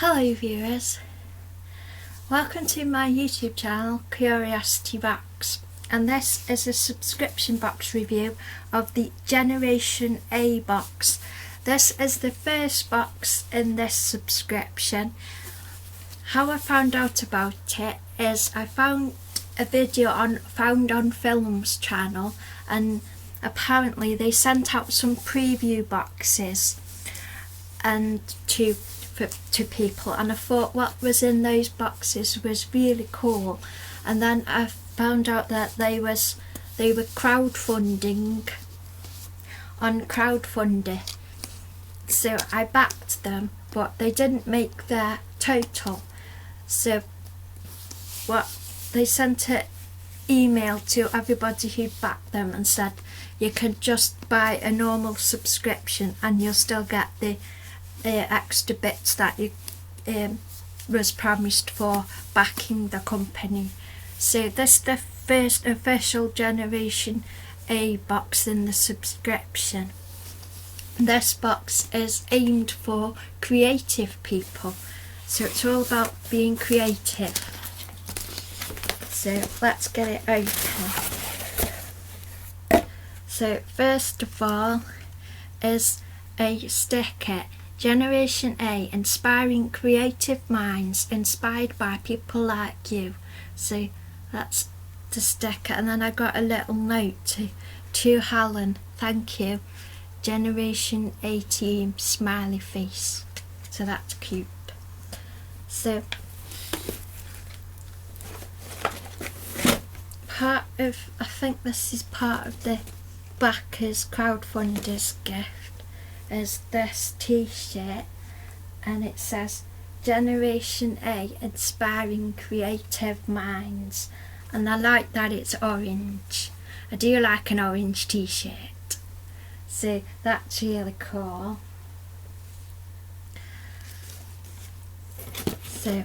Hello viewers, welcome to my YouTube channel Curiosity Box, and this is a subscription box review of the Generation A box. This is the first box in this subscription. How I found out about it is I found a video on Found on Film's channel, and apparently they sent out some preview boxes and to people, and I thought what was in those boxes was really cool. And then I found out that they were crowdfunding on crowdfunding, so I backed them, but they didn't make their total. So what they sent an email to everybody who backed them and said you can just buy a normal subscription and you'll still get the extra bits that you was promised for backing the company. So this is the first official Generation A box in the subscription. This box is aimed for creative people, so it's all about being creative. So let's get it open. So first of all is a sticker. Generation A, inspiring creative minds inspired by people like you. So that's the sticker, and then I got a little note to Helen, thank you, Generation A team, smiley face. So that's cute. So part of, I think this is part of the backers crowdfunders gift, is this t-shirt, and it says Generation A, inspiring creative minds, and I like that it's orange. I do like an orange t-shirt, so that's really cool. So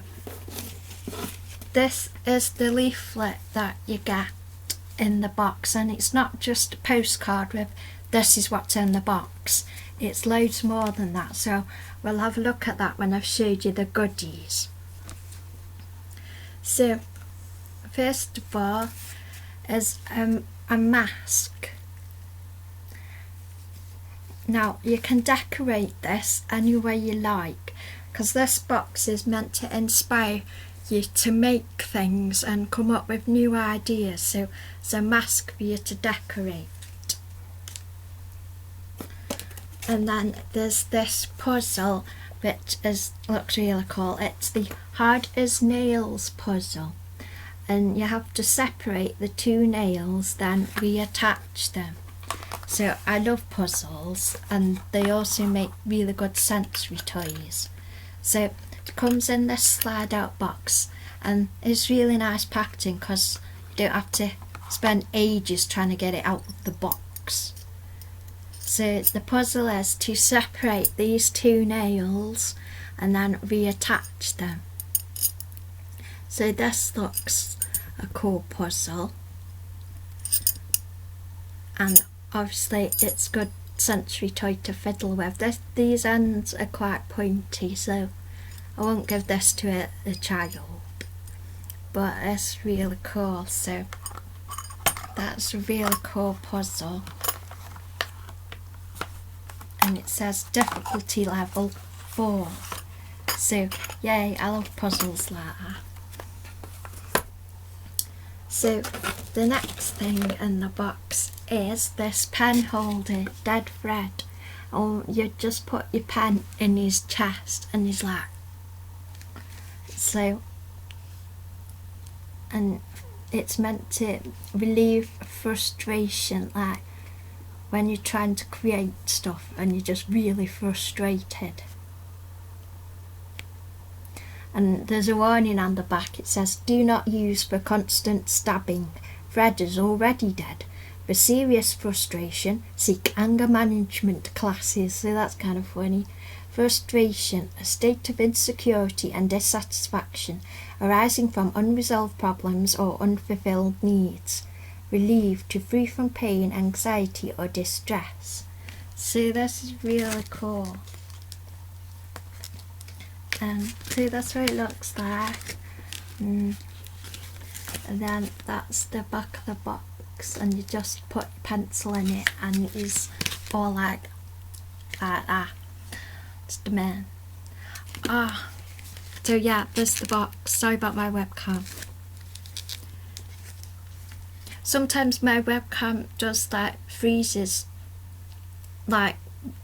this is the leaflet that you get in the box, and it's not just a postcard with this is what's in the box. It's loads more than that, so we'll have a look at that when I've showed you the goodies. So first of all is a mask. Now you can decorate this any way you like, because this box is meant to inspire you to make things and come up with new ideas, so it's a mask for you to decorate. And then there's this puzzle which looks really cool. It's the hard as nails puzzle, and you have to separate the two nails, then reattach them. So I love puzzles, and they also make really good sensory toys. So it comes in this slide out box, and it's really nice packaging because you don't have to spend ages trying to get it out of the box. So the puzzle is to separate these two nails and then reattach them. So this looks a cool puzzle, and obviously it's good sensory toy to fiddle with. These ends are quite pointy, so I won't give this to a child, but it's really cool. So that's a really cool puzzle, and it says difficulty level 4. So yay, I love puzzles like that. So the next thing in the box is this pen holder, Dead Fred. Oh, you just put your pen in his chest and he's like, so, and it's meant to relieve frustration, like when you're trying to create stuff and you're just really frustrated. And there's a warning on the back. It says, do not use for constant stabbing. Fred is already dead. For serious frustration, seek anger management classes. So that's kind of funny. Frustration, a state of insecurity and dissatisfaction arising from unresolved problems or unfulfilled needs. Relief, to free from pain, anxiety or distress. So this is really cool. And see, that's what it looks like. And then that's the back of the box, and you just put your pencil in it and it is all like that. It's the man. So yeah, there's the box. Sorry about my webcam. Sometimes my webcam just like freezes like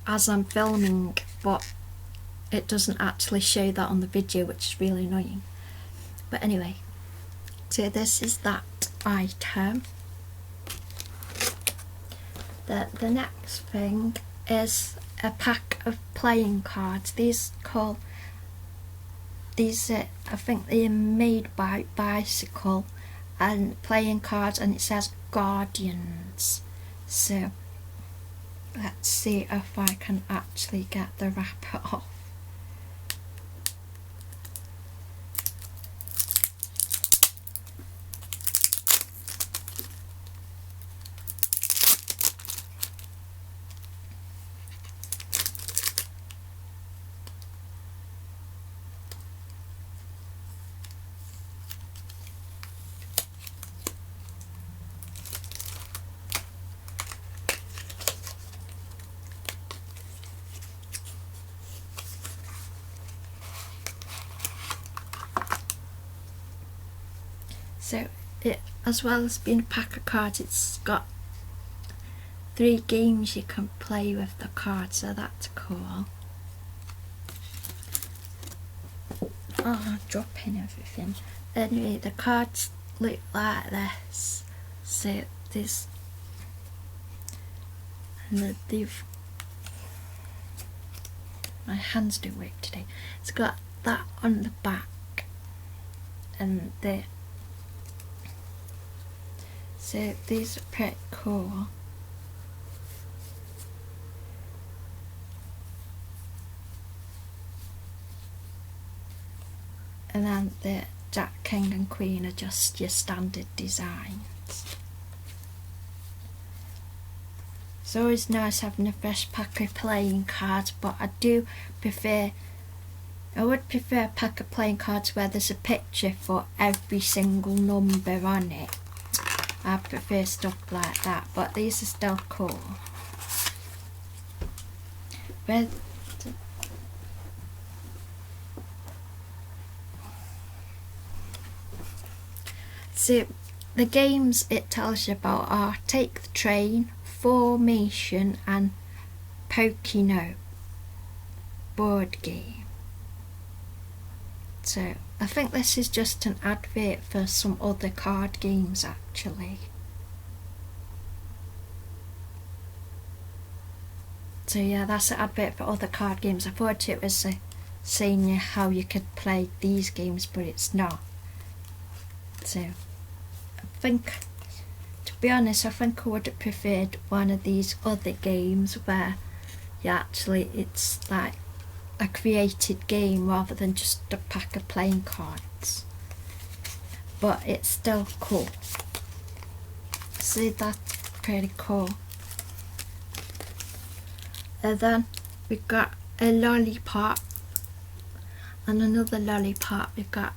as I'm filming, but it doesn't actually show that on the video, which is really annoying. But anyway, so this is that item. The next thing is a pack of playing cards. These are, I think they're made by Bicycle, and playing cards, and it says Guardians. So let's see if I can actually get the wrapper off. So it, as well as being a pack of cards, it's got 3 games you can play with the cards, so that's cool. I'm dropping everything. Anyway, the cards look like this. So this, and they've, my hands don't work today. It's got that on the back, and so these are pretty cool. And then the Jack, King and Queen are just your standard designs. It's always nice having a fresh pack of playing cards, but I would prefer a pack of playing cards where there's a picture for every single number on it. I prefer stuff like that, but these are still cool. So the games it tells you about are Take the Train, Formation and Pokino board game. So I think this is just an advert for some other card games actually. So yeah, that's an advert for other card games. I thought it was saying you how you could play these games, but it's not. So I think, to be honest, I think I would have preferred one of these other games where you actually, it's like a created game rather than just a pack of playing cards. But it's still cool. See, that's pretty cool. And then we've got a lollipop and another lollipop. We've got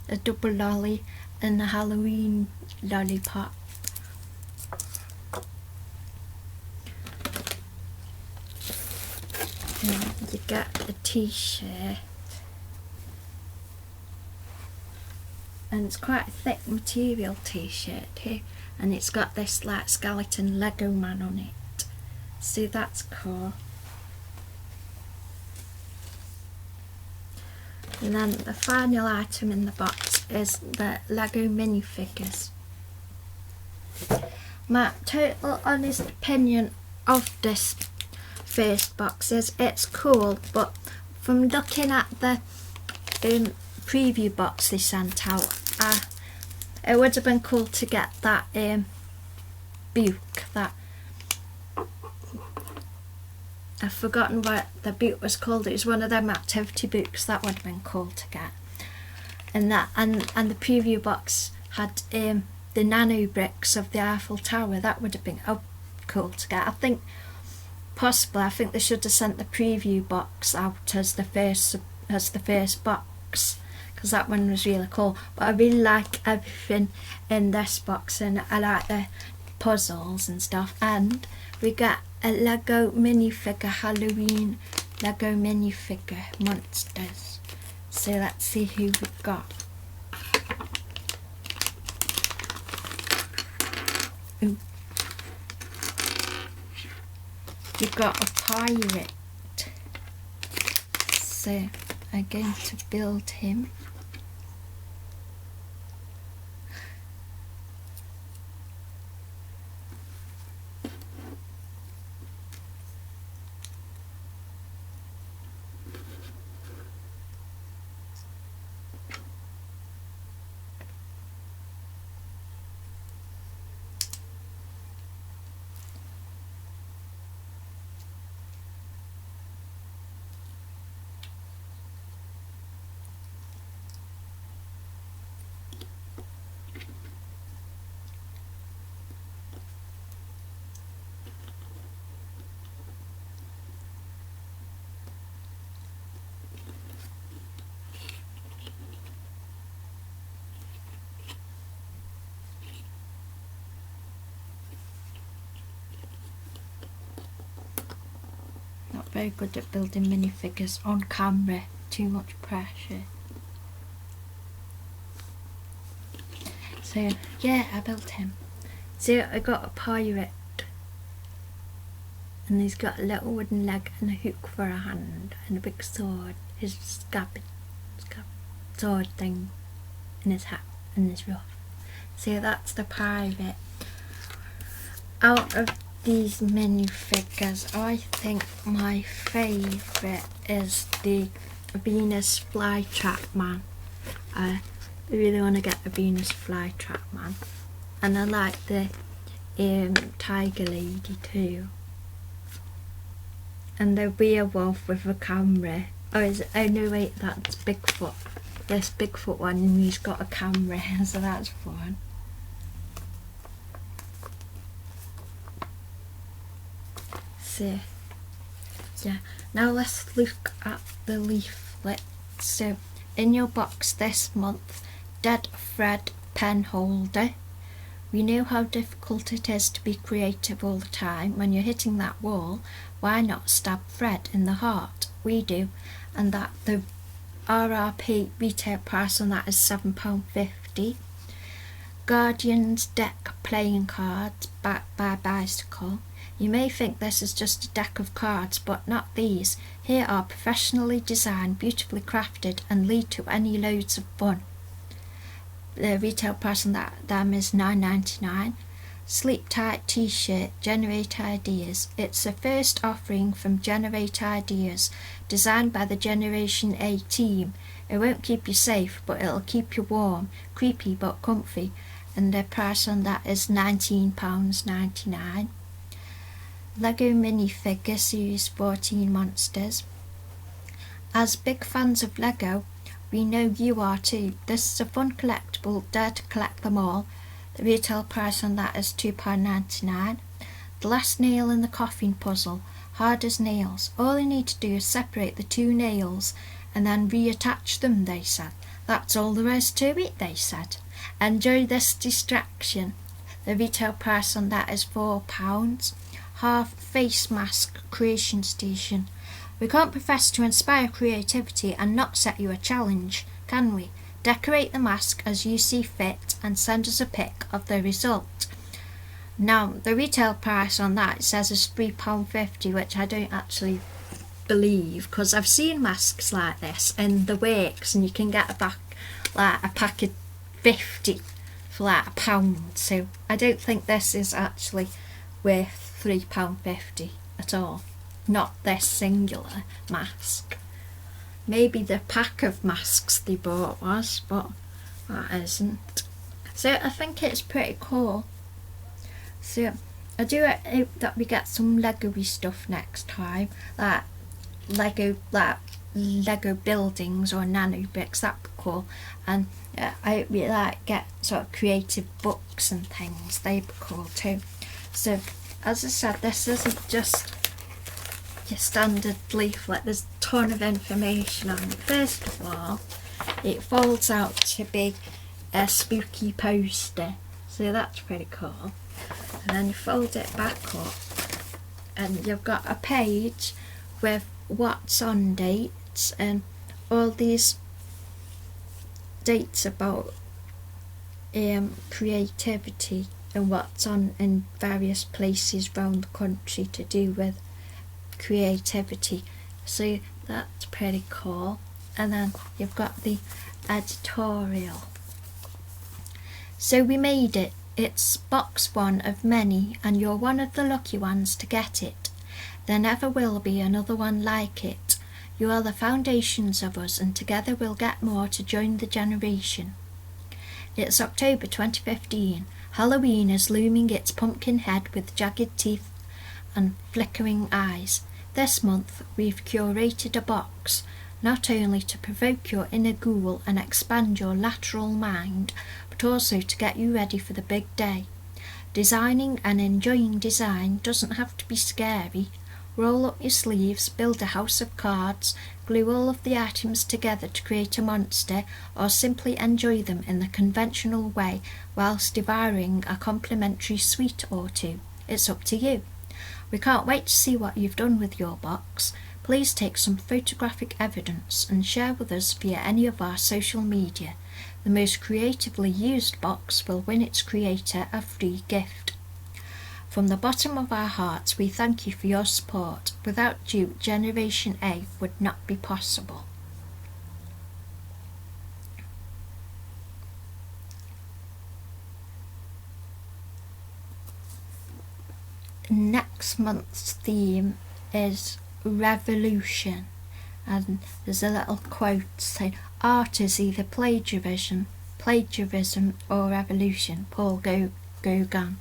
a double lolly and a Halloween lollipop. And you get a t-shirt, and it's quite a thick material t-shirt here, and it's got this like skeleton Lego man on it. See, that's cool. And then the final item in the box is the Lego minifigures. My total honest opinion of this first box is it's cool, but from looking at the preview box they sent out, it would have been cool to get that book, that I've forgotten what the book was called. It was one of them activity books. That would have been cool to get. And that and the preview box had the nano bricks of the Eiffel Tower. That would have been cool to get. I think they should have sent the preview box out as the first as the first box, because that one was really cool. But I really like everything in this box, and I like the puzzles and stuff. And we got a Lego minifigure, Halloween Lego minifigure monsters. So let's see who we got. Ooh. We got a pirate. So I'm going to build him. Not very good at building minifigures on camera, too much pressure. So yeah, I built him. So I got a pirate, and he's got a little wooden leg and a hook for a hand and a big sword, his sword thing in his hat and his ruff. So that's the pirate. Out of these minifigures, I think my favourite is the Venus flytrap man. I really want to get a Venus flytrap man, and I like the tiger lady too, and the werewolf with a camera. Oh no wait, that's Bigfoot. This Bigfoot one, and he's got a camera, so that's fun. So yeah, now let's look at the leaflet. So in your box this month, Dead Thread pen holder. We know how difficult it is to be creative all the time. When you're hitting that wall, why not stab thread in the heart? We do, and that the RRP retail price on that is £7.50. Guardian's deck playing cards backed by Bicycle. You may think this is just a deck of cards, but not these. Here are professionally designed, beautifully crafted, and lead to any loads of fun. The retail price on them is £9.99. Sleep Tight t-shirt, Generate Ideas. It's the first offering from Generate Ideas, designed by the Generation A team. It won't keep you safe, but it'll keep you warm, creepy but comfy, and the price on that is £19.99. Lego minifigure series 14 monsters. As big fans of Lego, we know you are too. This is a fun collectible, dare to collect them all. The retail price on that is £2.99. The last nail in the coffin puzzle, hard as nails. All you need to do is separate the two nails and then reattach them, they said. That's all there is to it, they said. Enjoy this distraction. The retail price on that is £4. Half face mask creation station. We can't profess to inspire creativity and not set you a challenge, can we? Decorate the mask as you see fit and send us a pic of the result. Now, the retail price on that, it says, is £3.50, which I don't actually believe, because I've seen masks like this in the works, and you can get a pack of 50 for like £1. So I don't think this is actually worth £3.50 at all. Not this singular mask. Maybe the pack of masks they bought was, but that isn't. So I think it's pretty cool. So I do hope that we get some Lego-y stuff next time, like Lego buildings or nano bricks. That'd be cool. And I hope we get sort of creative books and things. They'd be cool too. So as I said, this isn't just your standard leaflet. There's a ton of information on it. First of all, it folds out to be a spooky poster, so that's pretty cool. And then you fold it back up and you've got a page with what's on dates and all these dates about creativity and what's on in various places around the country to do with creativity, so that's pretty cool. And then you've got the editorial. So we made it. It's box one of many, and you're one of the lucky ones to get it. There never will be another one like it. You are the foundations of us, and together we'll get more to join the generation. It's October 2015. Halloween is looming its pumpkin head with jagged teeth and flickering eyes. This month we've curated a box, not only to provoke your inner ghoul and expand your lateral mind, but also to get you ready for the big day. Designing and enjoying design doesn't have to be scary. Roll up your sleeves, build a house of cards, glue all of the items together to create a monster, or simply enjoy them in the conventional way whilst devouring a complimentary sweet or two. It's up to you. We can't wait to see what you've done with your box. Please take some photographic evidence and share with us via any of our social media. The most creatively used box will win its creator a free gift. From the bottom of our hearts, we thank you for your support. Without you, Generation A would not be possible. Next month's theme is revolution, and there's a little quote saying, art is either plagiarism or revolution. Paul Gauguin.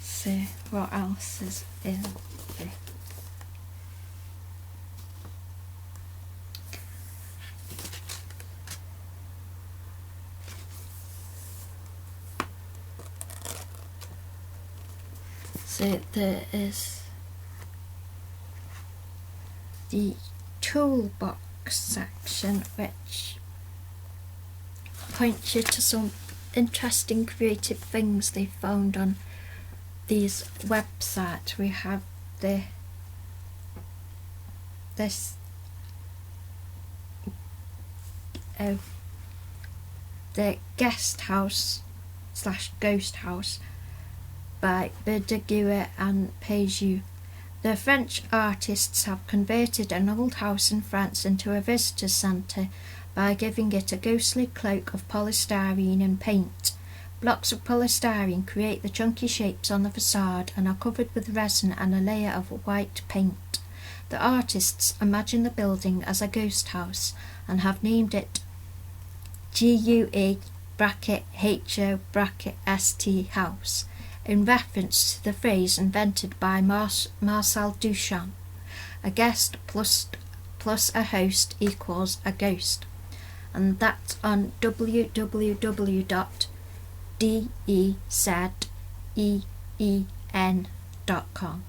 So what else is in there? So there is the toolbox section, which points you to some interesting creative things they found on these websites. We have the guest house / ghost house by Verdaguer and Pajou. The French artists have converted an old house in France into a visitor centre by giving it a ghostly cloak of polystyrene and paint. Blocks of polystyrene create the chunky shapes on the facade and are covered with resin and a layer of white paint. The artists imagine the building as a ghost house and have named it GUE-HO-ST house, in reference to the phrase invented by Marcel Duchamp, a guest plus a host equals a ghost, and that's on www.dezeen.com.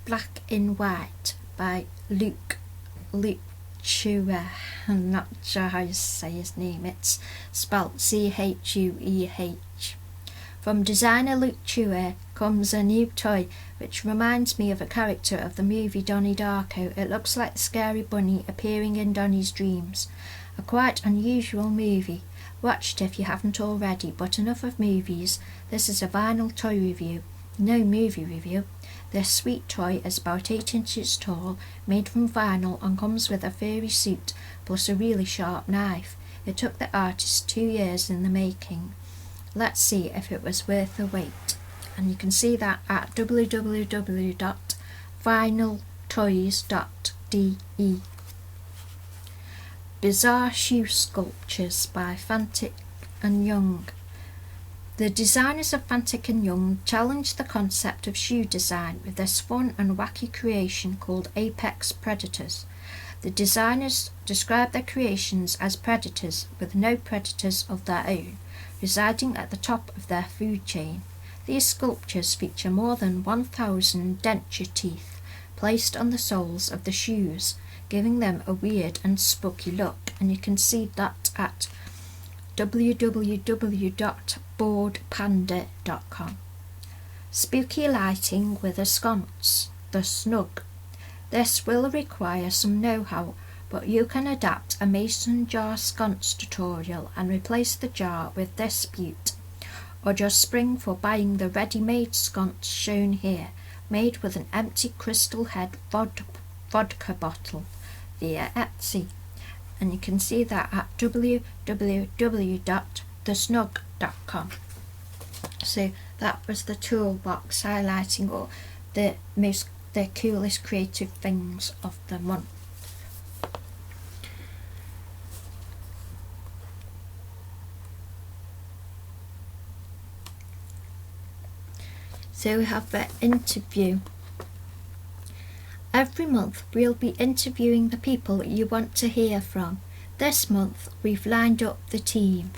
Black in White by Luc Chouet. I'm not sure how you say his name. It's spelled Chueh. From designer Luc Chouet comes a new toy which reminds me of a character of the movie Donnie Darko. It looks like the scary bunny appearing in Donnie's dreams. A quite unusual movie. Watch it if you haven't already, but enough of movies. This is a vinyl toy review, no movie review. This sweet toy is about 8 inches tall, made from vinyl, and comes with a furry suit plus a really sharp knife. It took the artist 2 years in the making. Let's see if it was worth the wait. And you can see that at www.vinyltoys.de. Bizarre Shoe Sculptures by Fantic and Young. The designers of Fantic and Young challenged the concept of shoe design with this fun and wacky creation called Apex Predators. The designers describe their creations as predators with no predators of their own, residing at the top of their food chain. These sculptures feature more than 1,000 denture teeth placed on the soles of the shoes, giving them a weird and spooky look, and you can see that at www.boardpanda.com. Spooky lighting with a sconce, the snug. This will require some know-how, but you can adapt a mason jar sconce tutorial and replace the jar with this beaut, or just spring for buying the ready-made sconce shown here, made with an empty crystal head vodka bottle via Etsy, and you can see that at www.thesnug.com. So that was the toolbox highlighting all the coolest creative things of the month. So we have the interview. Every month we'll be interviewing the people you want to hear from. This month we've lined up the team.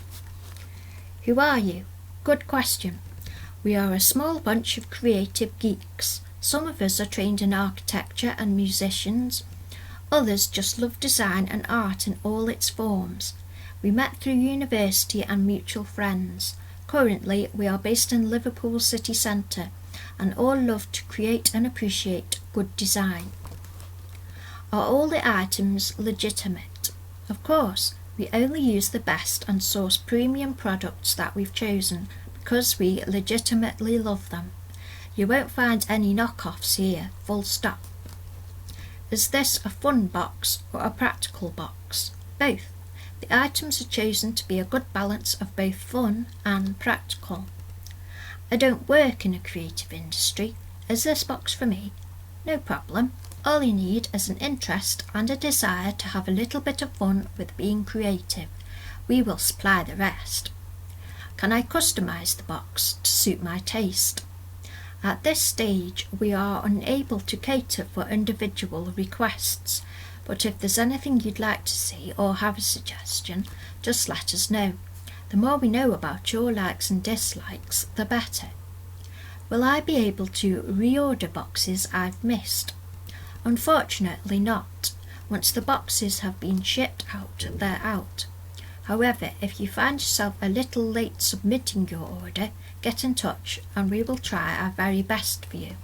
Who are you? Good question. We are a small bunch of creative geeks. Some of us are trained in architecture and musicians. Others just love design and art in all its forms. We met through university and mutual friends. Currently we are based in Liverpool city centre and all love to create and appreciate good design. Are all the items legitimate? Of course, we only use the best and source premium products that we've chosen because we legitimately love them. You won't find any knockoffs here, full stop. Is this a fun box or a practical box? Both. The items are chosen to be a good balance of both fun and practical. I don't work in a creative industry. Is this box for me? No problem. All you need is an interest and a desire to have a little bit of fun with being creative. We will supply the rest. Can I customise the box to suit my taste? At this stage, we are unable to cater for individual requests, but if there's anything you'd like to see or have a suggestion, just let us know. The more we know about your likes and dislikes, the better. Will I be able to reorder boxes I've missed? Unfortunately not. Once the boxes have been shipped out, they're out. However, if you find yourself a little late submitting your order, get in touch and we will try our very best for you.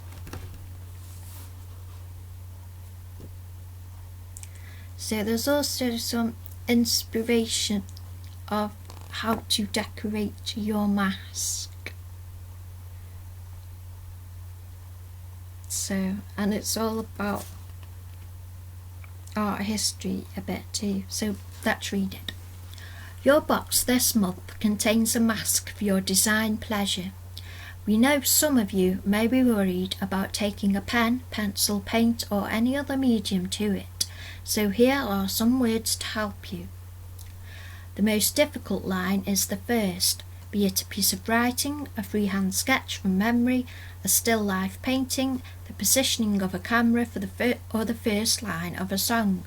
So there's also some inspiration of how to decorate your mask. So, and it's all about art history a bit too, so let's read it. Your box this month contains a mask for your design pleasure. We know some of you may be worried about taking a pen, pencil, paint or any other medium to it, so here are some words to help you. The most difficult line is the first, be it a piece of writing, a freehand sketch from memory, a still life painting, the positioning of a camera for the first line of a song.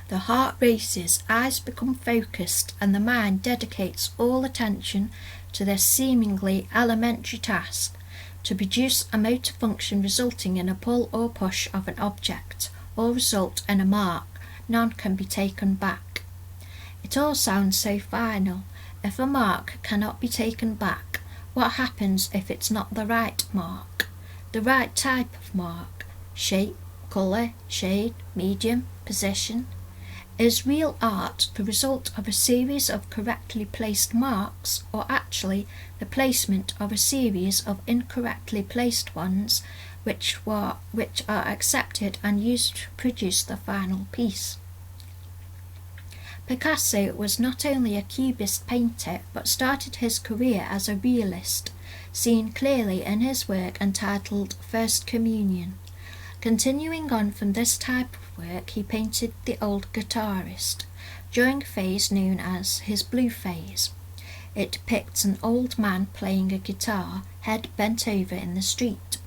The heart races, eyes become focused, and the mind dedicates all attention to this seemingly elementary task, to produce a motor function resulting in a pull or push of an object, or result in a mark. None can be taken back. It all sounds so final. If a mark cannot be taken back, what happens if it's not the right mark? The right type of mark? Shape, colour, shade, medium, position? Is real art the result of a series of correctly placed marks, or actually the placement of a series of incorrectly placed ones which are accepted and used to produce the final piece? Picasso was not only a cubist painter but started his career as a realist, seen clearly in his work entitled First Communion. Continuing on from this type of work, he painted The Old Guitarist, during a phase known as his blue phase. It depicts an old man playing a guitar, head bent over in the street.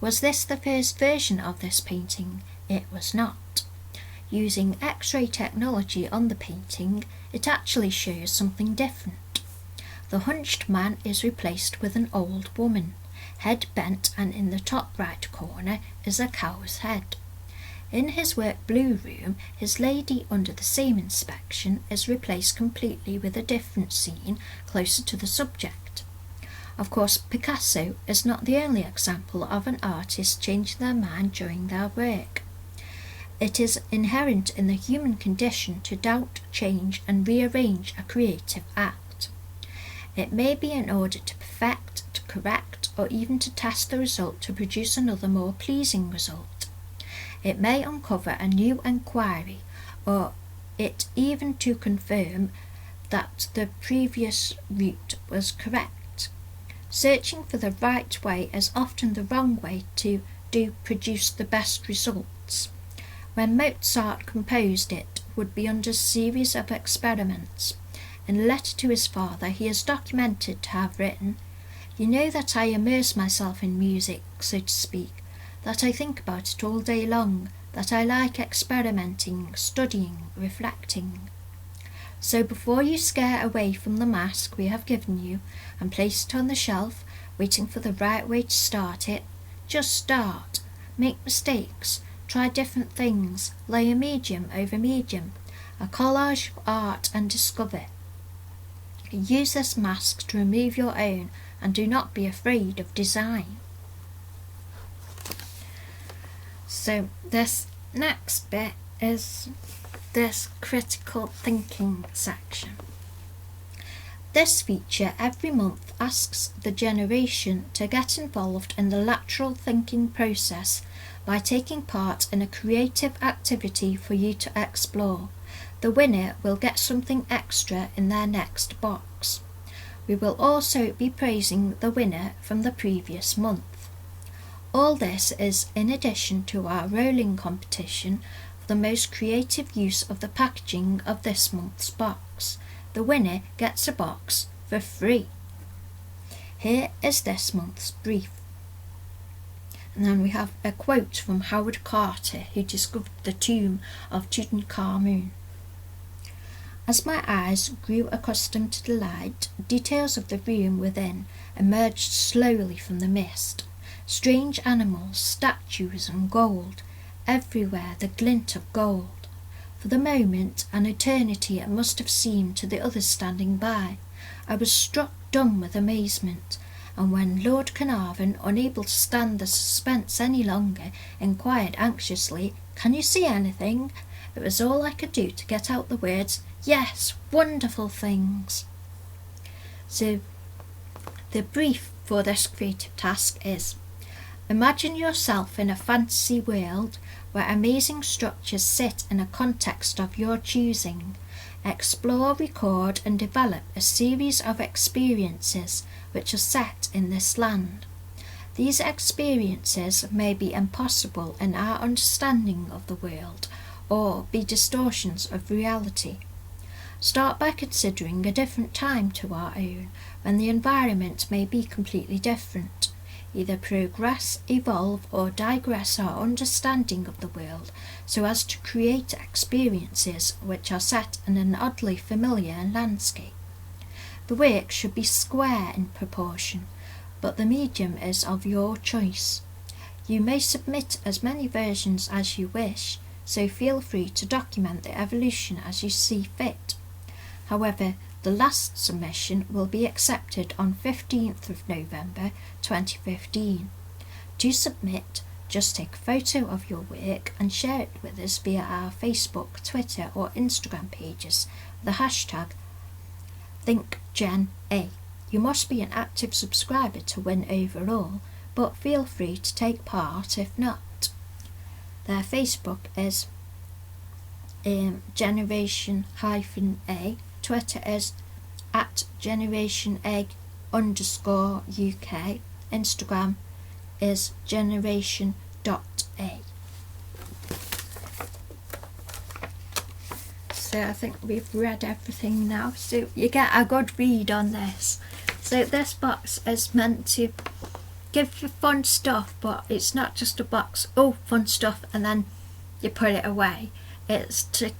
Was this the first version of this painting? It was not. Using X-ray technology on the painting, it actually shows something different. The hunched man is replaced with an old woman, head bent, and in the top right corner is a cow's head. In his work blue room, his lady under the same inspection is replaced completely with a different scene closer to the subject. Of course, Picasso is not the only example of an artist changing their mind during their work. It is inherent in the human condition to doubt, change, and rearrange a creative act. It may be in order to perfect, to correct, or even to test the result to produce another more pleasing result. It may uncover a new enquiry, or it even to confirm that the previous route was correct. Searching for the right way is often the wrong way to produce the best results. When Mozart composed, it would be under a series of experiments. In a letter to his father, he is documented to have written, "You know that I immerse myself in music, so to speak, that I think about it all day long, that I like experimenting, studying, reflecting. So before you scare away from the mask we have given you and place it on the shelf, waiting for the right way to start it, just start. Make mistakes, try different things, lay a medium over medium, a collage of art, and discover. Use this mask to remove your own, and do not be afraid of design." So this next bit is this critical thinking section. This feature every month asks the generation to get involved in the lateral thinking process by taking part in a creative activity for you to explore. The winner will get something extra in their next box. We will also be praising the winner from the previous month. All this is in addition to our rolling competition for the most creative use of the packaging of this month's box. The winner gets a box for free. Here is this month's brief. And then we have a quote from Howard Carter, who discovered the tomb of Tutankhamun. "As my eyes grew accustomed to the light, details of the room within emerged slowly from the mist. Strange animals, statues, and gold, everywhere the glint of gold. For the moment, an eternity it must have seemed to the others standing by. I was struck dumb with amazement, and when Lord Carnarvon, unable to stand the suspense any longer, inquired anxiously, 'Can you see anything?' it was all I could do to get out the words, 'Yes, wonderful things.'" So the brief for this creative task is: imagine yourself in a fantasy world where amazing structures sit in a context of your choosing. Explore, record, and develop a series of experiences which are set in this land. These experiences may be impossible in our understanding of the world, or be distortions of reality. Start by considering a different time to our own, when the environment may be completely different. Either progress, evolve, or digress our understanding of the world so as to create experiences which are set in an oddly familiar landscape. The work should be square in proportion, but the medium is of your choice. You may submit as many versions as you wish, so feel free to document the evolution as you see fit. However, the last submission will be accepted on 15th of November 2015. To submit, just take a photo of your work and share it with us via our Facebook, Twitter, or Instagram pages with the hashtag ThinkGenA. You must be an active subscriber to win overall, but feel free to take part if not. Their Facebook is Generation-A. Twitter is @GenerationA_UK. Instagram is generation.a. So I think we've read everything now, so you get a good read on this. So this box is meant to give you fun stuff, but it's not just a box, oh fun stuff, and then you put it away. It's to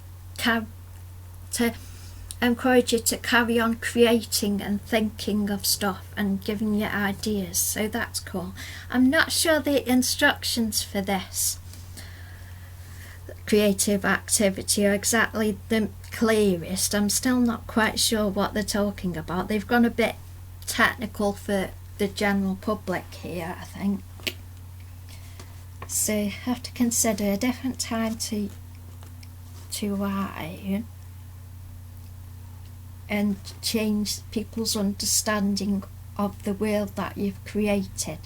encourage you to carry on creating and thinking of stuff and giving you ideas, so that's cool. I'm not sure the instructions for this creative activity are exactly the clearest. I'm still not quite sure what they're talking about. They've gone a bit technical for the general public here, I think. So you have to consider a different time to iron and change people's understanding of the world that you've created,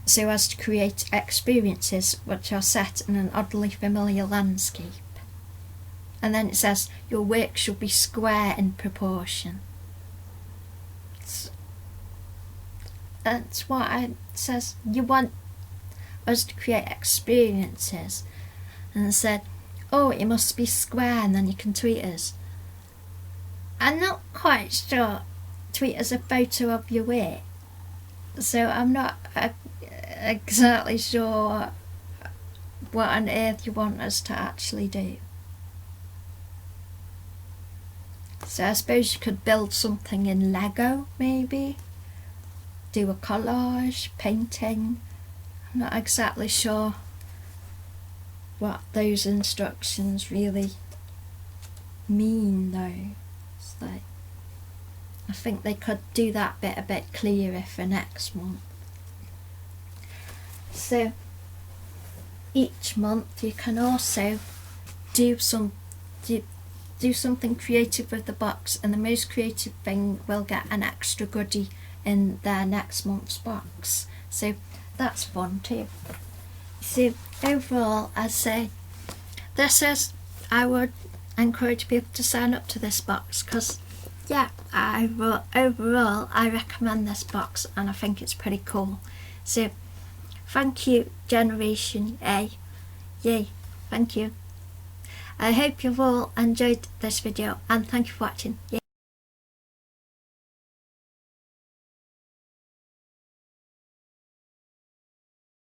so as to create experiences which are set in an oddly familiar landscape. And then it says your work should be square in proportion. That's what it says. You want us to create experiences, and it said, oh, it must be square, and then you can tweet us. I'm not quite sure. Tweet us a photo of your work, so I'm not exactly sure what on earth you want us to actually do. So I suppose you could build something in Lego, maybe do a collage, painting. I'm not exactly sure what those instructions really mean though. It's like, I think they could do that bit a bit clearer for next month. So each month you can also do something creative with the box, and the most creative thing will get an extra goodie in their next month's box. So that's fun too. So overall, I'd say this is, I would encourage people to sign up to this box, because yeah, overall I recommend this box and I think it's pretty cool. So thank you, Generation A. Yay, thank you. I hope you've all enjoyed this video, and thank you for watching. Yay.